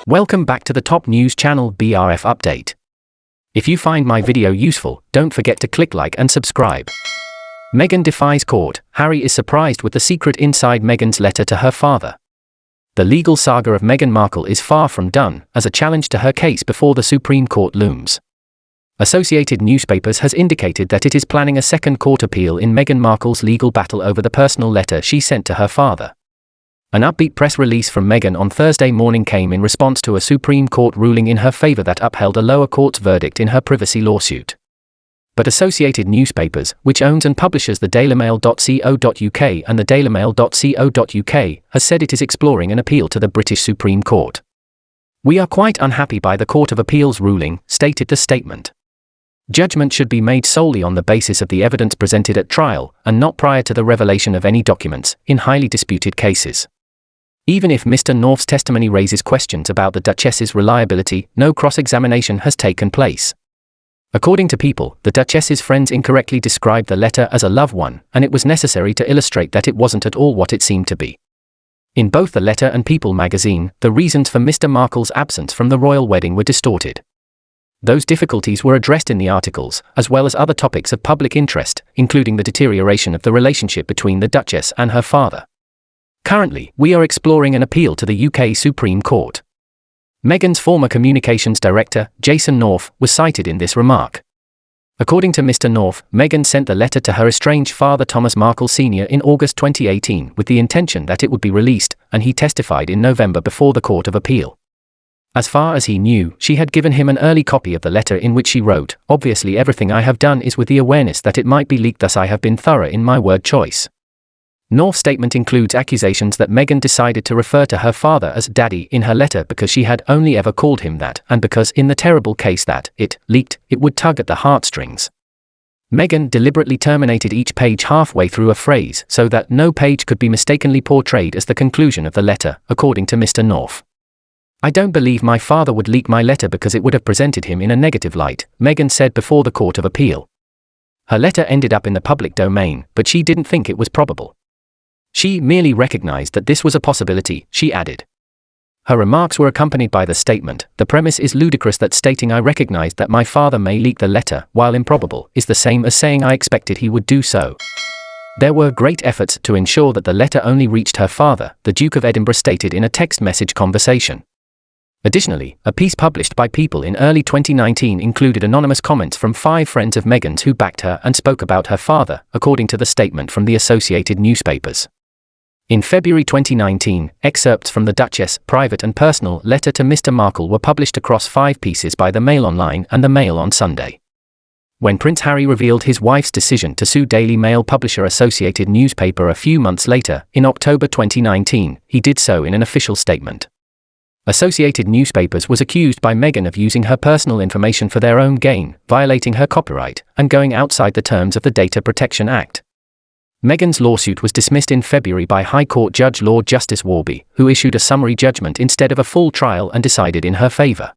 Welcome back to the top news channel BRF Update. If you find my video useful, don't forget to click like and subscribe. Meghan defies court. Harry is surprised with the secret inside Meghan's letter to her father. The legal saga of Meghan Markle is far from done, as a challenge to her case before the Supreme Court looms. Associated Newspapers has indicated that it is planning a second court appeal in Meghan Markle's legal battle over the personal letter she sent to her father. An upbeat press release from Meghan on Thursday morning came in response to a Supreme Court ruling in her favor that upheld a lower court's verdict in her privacy lawsuit. But Associated Newspapers, which owns and publishes the dailymail.co.uk and the dailymail.co.uk, has said it is exploring an appeal to the British Supreme Court. "We are quite unhappy by the Court of Appeal's ruling," stated the statement. "Judgment should be made solely on the basis of the evidence presented at trial, and not prior to the revelation of any documents, in highly disputed cases. Even if Mr. North's testimony raises questions about the Duchess's reliability, no cross-examination has taken place." According to People, the Duchess's friends incorrectly described the letter as a love one, and it was necessary to illustrate that it wasn't at all what it seemed to be. In both the letter and People magazine, the reasons for Mr. Markle's absence from the royal wedding were distorted. Those difficulties were addressed in the articles, as well as other topics of public interest, including the deterioration of the relationship between the Duchess and her father. "Currently, we are exploring an appeal to the UK Supreme Court." Meghan's former communications director, Jason North, was cited in this remark. According to Mr. North, Meghan sent the letter to her estranged father Thomas Markle Sr. in August 2018 with the intention that it would be released, and he testified in November before the Court of Appeal. As far as he knew, she had given him an early copy of the letter in which she wrote, "Obviously everything I have done is with the awareness that it might be leaked, thus I have been thorough in my word choice." North's statement includes accusations that Meghan decided to refer to her father as Daddy in her letter because she had only ever called him that, and because in the terrible case that it leaked, it would tug at the heartstrings. Meghan deliberately terminated each page halfway through a phrase so that no page could be mistakenly portrayed as the conclusion of the letter, according to Mr. North. "I don't believe my father would leak my letter because it would have presented him in a negative light," Meghan said before the Court of Appeal. Her letter ended up in the public domain, but she didn't think it was probable. She merely recognized that this was a possibility, she added. Her remarks were accompanied by the statement, "The premise is ludicrous that stating I recognized that my father may leak the letter, while improbable, is the same as saying I expected he would do so. There were great efforts to ensure that the letter only reached her father," the Duke of Edinburgh stated in a text message conversation. Additionally, a piece published by People in early 2019 included anonymous comments from 5 friends of Meghan's who backed her and spoke about her father, according to the statement from the Associated Newspapers. In February 2019, excerpts from the Duchess' private and personal letter to Mr. Markle were published across 5 pieces by the Mail Online and the Mail on Sunday. When Prince Harry revealed his wife's decision to sue Daily Mail publisher Associated Newspaper a few months later, in October 2019, he did so in an official statement. Associated Newspapers was accused by Meghan of using her personal information for their own gain, violating her copyright, and going outside the terms of the Data Protection Act. Meghan's lawsuit was dismissed in February by High Court Judge Lord Justice Warby, who issued a summary judgment instead of a full trial and decided in her favor.